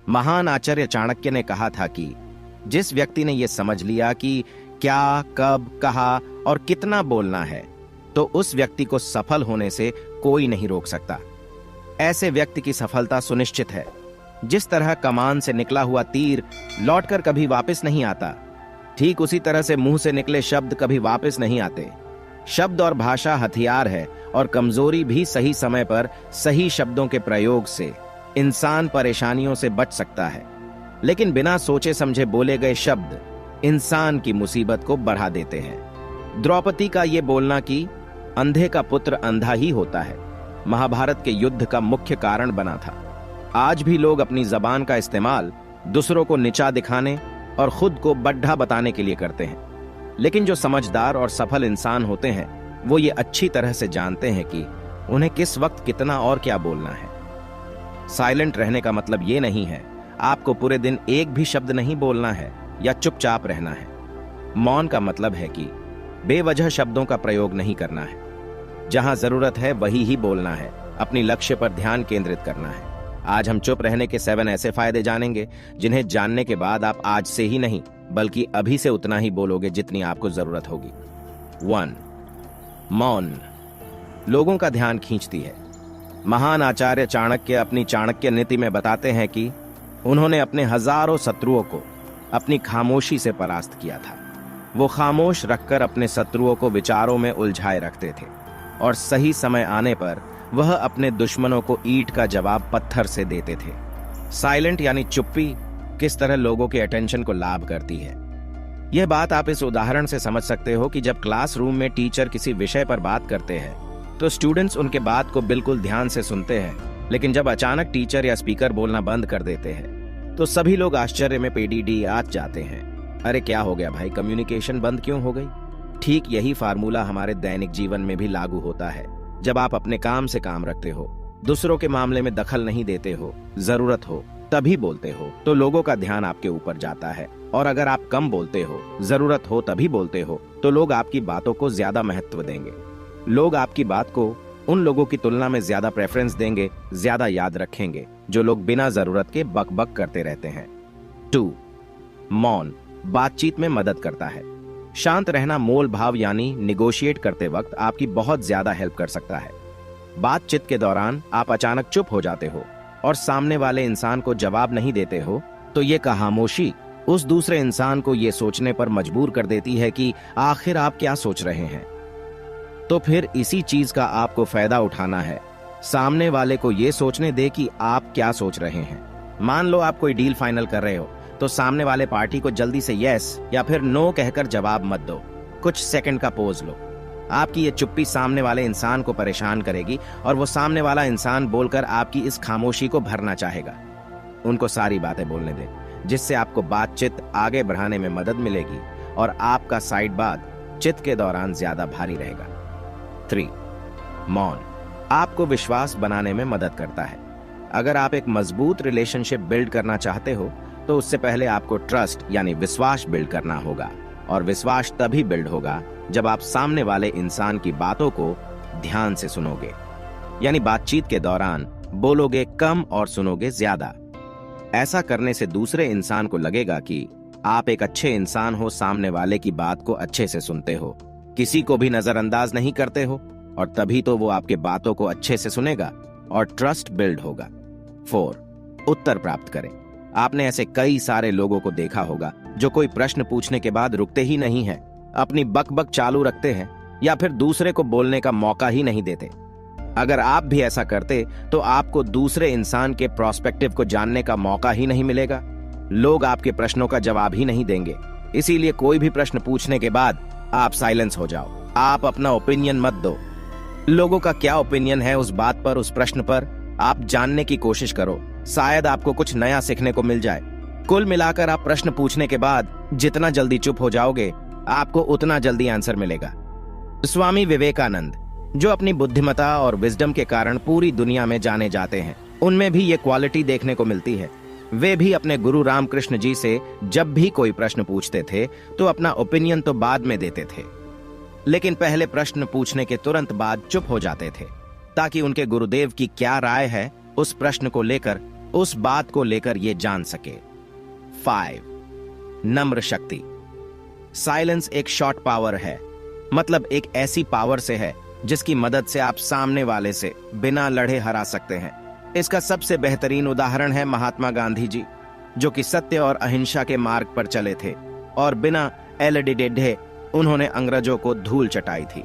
महान आचार्य चाणक्य ने कहा था कि जिस व्यक्ति ने यह समझ लिया कि क्या, कब, कहा और कितना बोलना है, तो उस व्यक्ति को सफल होने से कोई नहीं रोक सकता। ऐसे व्यक्ति की सफलता सुनिश्चित है। जिस तरह कमान से निकला हुआ तीर लौटकर कभी वापस नहीं आता, ठीक उसी तरह से मुंह से निकले शब्द कभी वापस नहीं आते। शब्द और भाषा हथियार है और कमजोरी भी सही समय पर सही शब्दों के प्रयोग से इंसान परेशानियों से बच सकता है। लेकिन बिना सोचे समझे बोले गए शब्द इंसान की मुसीबत को बढ़ा देते हैं। द्रौपदी का ये बोलना कि अंधे का पुत्र अंधा ही होता है, महाभारत के युद्ध का मुख्य कारण बना था। आज भी लोग अपनी जबान का इस्तेमाल दूसरों को नीचा दिखाने और खुद को बढ़ा बताने के लिए करते हैं। लेकिन जो समझदार और सफल इंसान होते हैं, वो ये अच्छी तरह से जानते हैं कि उन्हें किस वक्त कितना और क्या बोलना है। साइलेंट रहने का मतलब ये नहीं है आपको पूरे दिन एक भी शब्द नहीं बोलना है या चुपचाप रहना है। मौन का मतलब है कि बेवजह शब्दों का प्रयोग नहीं करना है। जहां जरूरत है वही ही बोलना है, अपनी लक्ष्य पर ध्यान केंद्रित करना है। आज हम चुप रहने के 7 ऐसे फायदे जानेंगे जिन्हें जानने के बाद आप आज से ही नहीं बल्कि अभी से उतना ही बोलोगे जितनी आपको जरूरत होगी। 1. मौन लोगों का ध्यान खींचती है। महान आचार्य चाणक्य अपनी चाणक्य नीति में बताते हैं कि उन्होंने अपने हजारों शत्रुओं को अपनी खामोशी से परास्त किया था। वो खामोश रखकर अपने शत्रुओं को विचारों में उलझाए रखते थे और सही समय आने पर वह अपने दुश्मनों को ईंट का जवाब पत्थर से देते थे। साइलेंट यानी चुप्पी किस तरह लोगों के अटेंशन को लाभ करती है, यह बात आप इस उदाहरण से समझ सकते हो कि जब क्लासरूम में टीचर किसी विषय पर बात करते हैं तो स्टूडेंट्स उनके बात को बिल्कुल ध्यान से सुनते हैं, लेकिन जब अचानक टीचर या स्पीकर बोलना बंद कर देते हैं तो सभी लोग आश्चर्य में पेडी आ जाते हैं। अरे क्या हो गया भाई, कम्युनिकेशन बंद क्यों हो गई? ठीक यही फार्मूला हमारे दैनिक जीवन में भी लागू होता है। जब आप अपने काम से काम रखते हो, दूसरों के मामले में दखल नहीं देते हो, जरूरत हो तभी बोलते हो, तो लोगों का ध्यान आपके ऊपर जाता है। और अगर आप कम बोलते हो, जरूरत हो तभी बोलते हो, तो लोग आपकी बातों को ज्यादा महत्व देंगे। लोग आपकी बात को उन लोगों की तुलना में ज्यादा प्रेफरेंस देंगे, ज्यादा याद रखेंगे जो लोग बिना जरूरत के बक बक करते रहते हैं। 2. मौन बातचीत में मदद करता है। शांत रहना मोल भाव यानी निगोशिएट करते वक्त आपकी बहुत ज्यादा हेल्प कर सकता है। बातचीत के दौरान आप अचानक चुप हो जाते हो और सामने वाले इंसान को जवाब नहीं देते हो, तो ये खामोशी उस दूसरे इंसान को ये सोचने पर मजबूर कर देती है कि आखिर आप क्या सोच रहे हैं। तो फिर इसी चीज का आपको फायदा उठाना है। सामने वाले को ये सोचने दे कि आप क्या सोच रहे हैं। मान लो आप कोई डील फाइनल कर रहे हो, तो सामने वाले पार्टी को जल्दी से यस या फिर नो कहकर जवाब मत दो, कुछ सेकंड का पोज लो। आपकी ये चुप्पी सामने वाले इंसान को परेशान करेगी और वो सामने वाला इंसान बोलकर आपकी इस खामोशी को भरना चाहेगा। उनको सारी बातें बोलने दें, जिससे आपको बातचीत आगे बढ़ाने में मदद मिलेगी और आपका साइड बातचीत के दौरान ज्यादा भारी रहेगा। 3. मौन आपको विश्वास बनाने में मदद करता है। अगर आप एक मजबूत रिलेशनशिप बिल्ड करना चाहते हो, तो उससे पहले आपको ट्रस्ट यानी विश्वास बिल्ड करना होगा। और विश्वास तभी बिल्ड होगा जब आप सामने वाले इंसान की बातों को ध्यान से सुनोगे, यानी बातचीत के दौरान बोलोगे कम और सुनोगे ज्यादा। ऐसा करने से दूसरे इंसान को लगेगा कि आप एक अच्छे इंसान हो, सामने वाले की बात को अच्छे से सुनते हो, किसी को भी नजरअंदाज नहीं करते हो, और तभी तो वो आपके बातों को अच्छे से सुनेगा और ट्रस्ट बिल्ड होगा। 4. उत्तर प्राप्त करें। आपने ऐसे कई सारे लोगों को देखा होगा जो कोई प्रश्न पूछने के बाद रुकते ही नहीं हैं, अपनी बकबक चालू रखते हैं या फिर दूसरे को बोलने का मौका ही नहीं देते। अगर आप भी ऐसा करते तो आपको दूसरे इंसान के प्रोस्पेक्टिव को जानने का मौका ही नहीं मिलेगा। लोग आपके प्रश्नों का जवाब ही नहीं देंगे। इसीलिए कोई भी प्रश्न पूछने के बाद आप साइलेंस हो जाओ। आप अपना ओपिनियन मत दो। लोगों का क्या ओपिनियन है उस बात पर, उस प्रश्न पर आप जानने की कोशिश करो। शायद आपको कुछ नया सीखने को मिल जाए। कुल मिलाकर आप प्रश्न पूछने के बाद जितना जल्दी चुप हो जाओगे, आपको उतना जल्दी आंसर मिलेगा। स्वामी विवेकानंद, जो अपनी बुद्धिमता और विजडम के कारण पूरी दुनिया में जाने जाते हैं, उनमें भी ये क्वालिटी देखने को मिलती है। वे भी अपने गुरु रामकृष्ण जी से जब भी कोई प्रश्न पूछते थे तो अपना ओपिनियन तो बाद में देते थे, लेकिन पहले प्रश्न पूछने के तुरंत बाद चुप हो जाते थे, ताकि उनके गुरुदेव की क्या राय है उस प्रश्न को लेकर उस बात को लेकर ये जान सके। 5. नम्र शक्ति। साइलेंस एक शॉर्ट पावर है, मतलब एक ऐसी पावर से है जिसकी मदद से आप सामने वाले से बिना लड़े हरा सकते हैं। इसका सबसे बेहतरीन उदाहरण है महात्मा गांधी जी, जो कि सत्य और अहिंसा के मार्ग पर चले थे और बिना एलडीडेढ़े उन्होंने अंग्रेजों को धूल चटाई थी।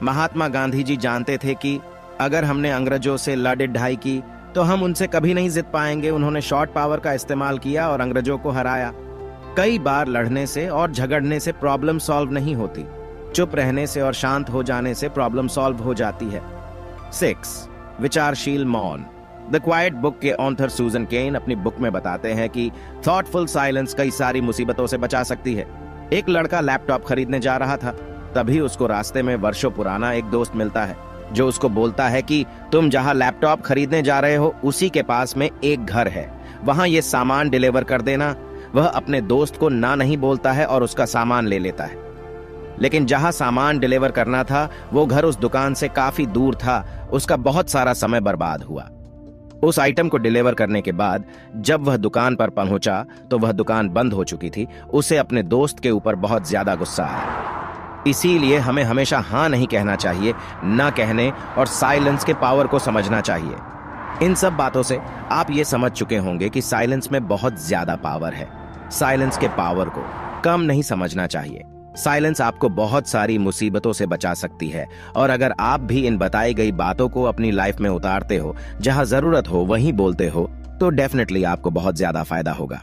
महात्मा गांधी जी जानते थे कि अगर हमने अंग्रेजों से लड़ाई की तो हम उनसे कभी नहीं जीत पाएंगे। उन्होंने शॉर्ट पावर का इस्तेमाल किया और अंग्रेजों को हराया। कई बार लड़ने से और झगड़ने से प्रॉब्लम सॉल्व नहीं होती, चुप रहने से और शांत हो जाने से प्रॉब्लम सॉल्व हो जाती है। 6. विचारशील मौन। द क्वाइट बुक के ऑथर सूजन केन अपनी बुक में बताते हैं कि थॉटफुल साइलेंस कई सारी मुसीबतों से बचा सकती है। एक लड़का लैपटॉप खरीदने जा रहा था, तभी उसको रास्ते में वर्षों पुराना एक दोस्त मिलता है जो उसको बोलता है कि तुम जहां लैपटॉप खरीदने जा रहे हो उसी के पास में एक घर है, वहां ये सामान डिलीवर कर देना। वह अपने दोस्त को ना नहीं बोलता है और उसका सामान ले लेता है, लेकिन जहां सामान डिलीवर करना था वो घर उस दुकान से काफी दूर था। उसका बहुत सारा समय बर्बाद हुआ। उस आइटम को डिलीवर करने के बाद जब वह दुकान पर पहुंचा तो वह दुकान बंद हो चुकी थी। उसे अपने दोस्त के ऊपर बहुत ज्यादा गुस्सा आया। इसीलिए हमें हमेशा हाँ नहीं कहना चाहिए, ना कहने और साइलेंस के पावर को समझना चाहिए। इन सब बातों से आप ये समझ चुके होंगे कि साइलेंस में बहुत ज्यादा पावर है। साइलेंस के पावर को कम नहीं समझना चाहिए। साइलेंस आपको बहुत सारी मुसीबतों से बचा सकती है, और अगर आप भी इन बताई गई बातों को अपनी लाइफ में उतारते हो, जहां जरूरत हो वहीं बोलते हो, तो डेफिनेटली आपको बहुत ज्यादा फायदा होगा।